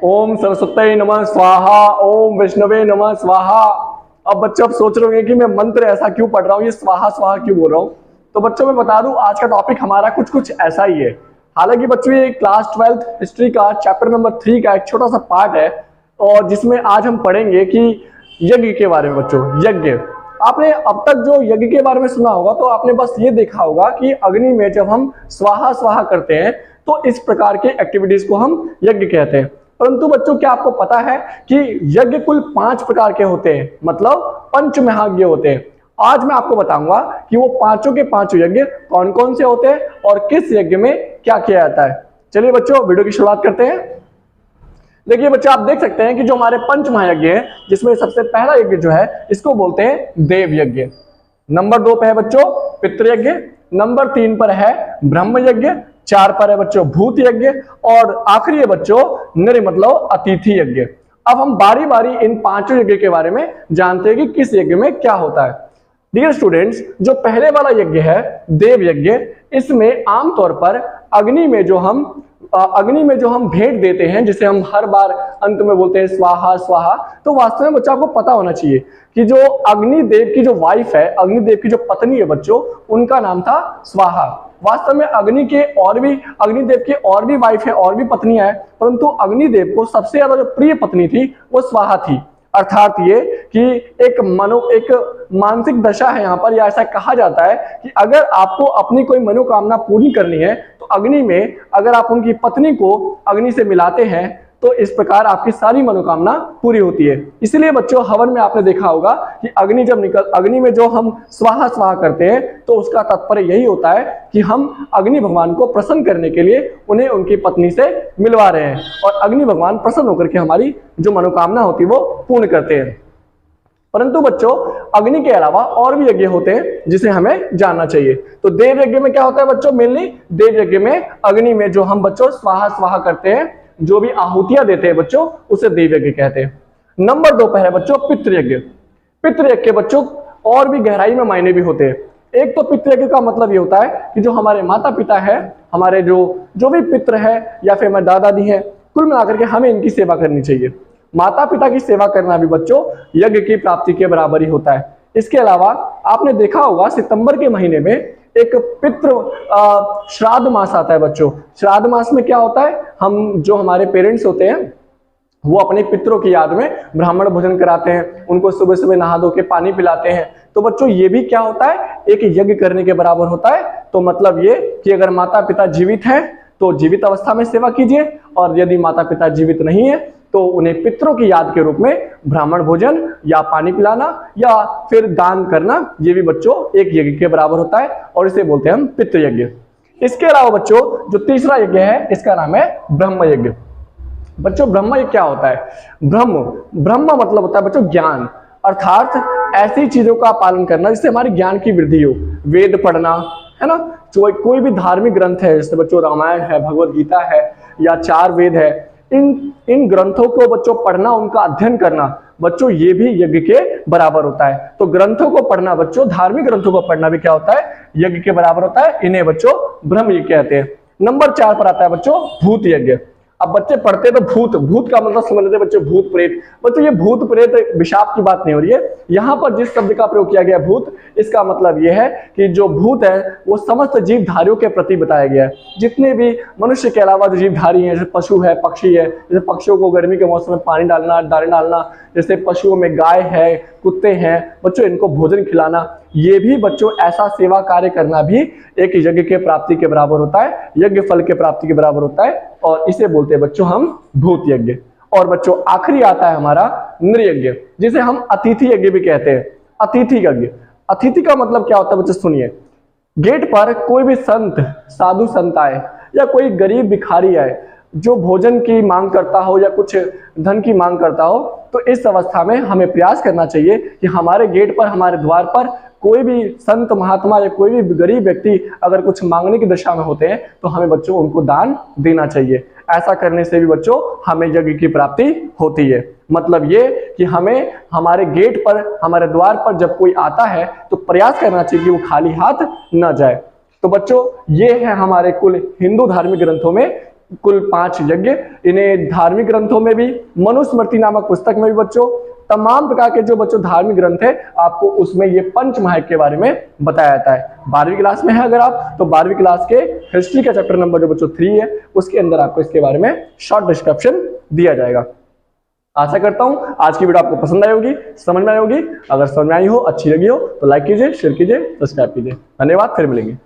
ओम सरस्वती नमः स्वाहा, ओम वैष्णवे नमः स्वाहा। अब बच्चों आप सोच रहे होंगे कि मैं मंत्र ऐसा क्यों पढ़ रहा हूँ, ये स्वाहा स्वाहा क्यों बोल रहा हूँ। तो बच्चों मैं बता दूं आज का टॉपिक हमारा कुछ ऐसा ही है। हालांकि बच्चों ये क्लास 12th हिस्ट्री का चैप्टर नंबर 3 का एक छोटा सा पार्ट है और जिसमें आज हम पढ़ेंगे कि यज्ञ के बारे में। बच्चों यज्ञ, आपने अब तक जो यज्ञ के बारे में सुना होगा तो आपने बस ये देखा होगा कि अग्नि में जब हम स्वाहा स्वाहा करते हैं तो इस प्रकार के एक्टिविटीज को हम यज्ञ कहते हैं। परंतु बच्चों क्या आपको पता है कि यज्ञ कुल 5 प्रकार के होते हैं, मतलब पंच महायज्ञ होते हैं। आज मैं आपको बताऊंगा कि वो पांचों के पांचों यज्ञ कौन कौन से होते हैं और किस यज्ञ में क्या किया जाता है। चलिए बच्चों वीडियो की शुरुआत करते हैं। देखिए बच्चों आप देख सकते हैं कि जो हमारे पंच महायज्ञ है जिसमें सबसे पहला यज्ञ जो है इसको बोलते हैं देव यज्ञ। नंबर 2 पे है बच्चों पितृयज्ञ, नंबर 3 पर है ब्रह्म यज्ञ, 4 पर है बच्चों भूत यज्ञ और आखिरी है बच्चों नर मतलब अतिथि यज्ञ। अब हम बारी बारी इन पांचों यज्ञ के बारे में जानते हैं कि किस यज्ञ में क्या होता है। डियर स्टूडेंट्स, जो पहले वाला यज्ञ है देव यज्ञ, इसमें आमतौर पर अग्नि में जो हम भेंट देते हैं जिसे हम हर बार अंत में बोलते हैं स्वाहा स्वाहा, तो वास्तव में बच्चों आपको पता होना चाहिए कि जो अग्निदेव की जो वाइफ है, अग्निदेव की जो पत्नी है बच्चों, उनका नाम था स्वाहा। वास्तव में अग्निदेव के और भी वाइफ है और भी पत्नियां हैं, परंतु अग्निदेव को सबसे ज्यादा जो प्रिय पत्नी थी वो स्वाहा थी। अर्थात ये कि एक मानसिक दशा है यहाँ पर, या ऐसा कहा जाता है कि अगर आपको अपनी कोई मनोकामना पूरी करनी है तो अग्नि में अगर आप उनकी पत्नी को अग्नि से मिलाते हैं तो इस प्रकार आपकी सारी मनोकामना पूरी होती है। इसलिए बच्चों हवन में आपने देखा होगा कि अग्नि में जो हम स्वाहा स्वाहा करते हैं तो उसका तात्पर्य यही होता है कि हम अग्नि भगवान को प्रसन्न करने के लिए उन्हें उनकी पत्नी से मिलवा रहे हैं और अग्नि भगवान प्रसन्न होकर के हमारी जो मनोकामना होती है वो पूर्ण करते हैं। परंतु बच्चों अग्नि के अलावा और भी यज्ञ होते हैं जिसे हमें जानना चाहिए। तो देव यज्ञ में क्या होता है बच्चों, मेनली देव यज्ञ में अग्नि में जो हम बच्चों स्वाहा स्वाहा करते हैं, जो भी आहुतियां देते हैं बच्चों, उसे देव यज्ञ कहते हैं। नंबर 2 पर है बच्चों पितृयज्ञ। पितृयज्ञ के बच्चों और भी गहराई में मायने भी होते हैं। एक तो पितृयज्ञ का मतलब ये होता है कि जो हमारे माता पिता है, हमारे जो भी पितृ है या फिर हमारे दादा दादी है, कुल मिलाकर के हमें इनकी सेवा करनी चाहिए। माता पिता की सेवा करना भी बच्चों यज्ञ की प्राप्ति के बराबर ही होता है। इसके अलावा आपने देखा होगा सितंबर के महीने में एक पितृ श्राद्ध मास आता है बच्चों। श्राद्ध मास में क्या होता है, हम जो हमारे पेरेंट्स होते हैं वो अपने पितरों की याद में ब्राह्मण भोजन कराते हैं, उनको सुबह सुबह नहा धो के पानी पिलाते हैं। तो बच्चों ये भी क्या होता है, एक यज्ञ करने के बराबर होता है। तो मतलब ये कि अगर माता पिता जीवित हैं तो जीवित अवस्था में सेवा कीजिए, और यदि माता पिता जीवित नहीं है तो उन्हें पितरों की याद के रूप में ब्राह्मण भोजन या पानी पिलाना या फिर दान करना, ये भी बच्चों एक यज्ञ के बराबर होता है और इसे बोलते हैं हम पितृयज्ञ। इसके अलावा बच्चों जो तीसरा यज्ञ है इसका नाम है ब्रह्म यज्ञ। बच्चों ब्रह्म यज्ञ क्या होता है, ब्रह्म मतलब होता है बच्चों ज्ञान, अर्थात ऐसी चीजों का पालन करना जिससे हमारे ज्ञान की वृद्धि हो। वेद पढ़ना है ना, कोई भी धार्मिक ग्रंथ है जैसे बच्चों रामायण है, भगवत गीता है या 4 वेद है, इन ग्रंथों को बच्चों पढ़ना, उनका अध्ययन करना बच्चों ये भी यज्ञ के बराबर होता है। तो ग्रंथों को पढ़ना बच्चों, धार्मिक ग्रंथों को पढ़ना भी क्या होता है, यज्ञ के बराबर होता है। इन्हें बच्चों ब्रह्म यज्ञ कहते हैं। नंबर 4 पर आता है बच्चों भूत यज्ञ। अब बच्चे पढ़ते तो भूत का मतलब समझ लेते बच्चे भूत प्रेत। बच्चों ये भूत प्रेत विशाप की बात नहीं हो रही है, यहाँ पर जिस शब्द का प्रयोग किया गया भूत, इसका मतलब यह है कि जो भूत है वो समस्त जीवधारियों के प्रति बताया गया है। जितने भी मनुष्य के अलावा जो जीवधारी हैं, जैसे पशु है, पक्षी है, जैसे पक्षियों को गर्मी के मौसम में पानी डालना, दाने डालना, जैसे पशुओं में गाय है, कुत्ते हैं बच्चों, इनको भोजन खिलाना, ये भी बच्चों ऐसा सेवा कार्य करना भी एक यज्ञ के प्राप्ति के बराबर होता है, यज्ञ फल के प्राप्ति के बराबर होता है, और इसे बोलते हैं बच्चों हम भूत यज्ञ। और बच्चों आखिरी आता है हमारा नृयज्ञ, जिसे हम अतिथि यज्ञ भी कहते हैं। अतिथि यज्ञ, अतिथि का मतलब क्या होता है बच्चों सुनिए, गेट पर कोई भी संत, साधु संत आए या कोई गरीब भिखारी आए जो भोजन की मांग करता हो या कुछ धन की मांग करता हो, तो इस अवस्था में हमें प्रयास करना चाहिए कि हमारे गेट पर, हमारे द्वार पर कोई भी संत महात्मा या कोई भी गरीब व्यक्ति अगर कुछ मांगने की दशा में होते हैं तो हमें बच्चों उनको दान देना चाहिए। ऐसा करने से भी बच्चों हमें यज्ञ की प्राप्ति होती है। मतलब ये कि हमें हमारे गेट पर, हमारे द्वार पर जब कोई आता है तो प्रयास करना चाहिए कि वो खाली हाथ न जाए। तो बच्चों ये है हमारे कुल हिंदू धार्मिक ग्रंथों में कुल 5 यज्ञ। इन्हें धार्मिक ग्रंथों में भी, मनुस्मृति नामक पुस्तक में भी बच्चों, तमाम प्रकार के जो बच्चों धार्मिक ग्रंथ है आपको उसमें ये पंच महायज्ञ के बारे में बताया जाता है। 12वीं क्लास में है अगर आप, तो 12वीं क्लास के हिस्ट्री का चैप्टर नंबर जो बच्चों 3 है उसके अंदर आपको इसके बारे में शॉर्ट डिस्क्रिप्शन दिया जाएगा। आशा करता हूं आज की वीडियो आपको पसंद आई होगी, समझ में आई होगी। अगर समझ में आई हो, अच्छी लगी हो तो लाइक कीजिए, शेयर कीजिए, सब्सक्राइब कीजिए। धन्यवाद, फिर मिलेंगे।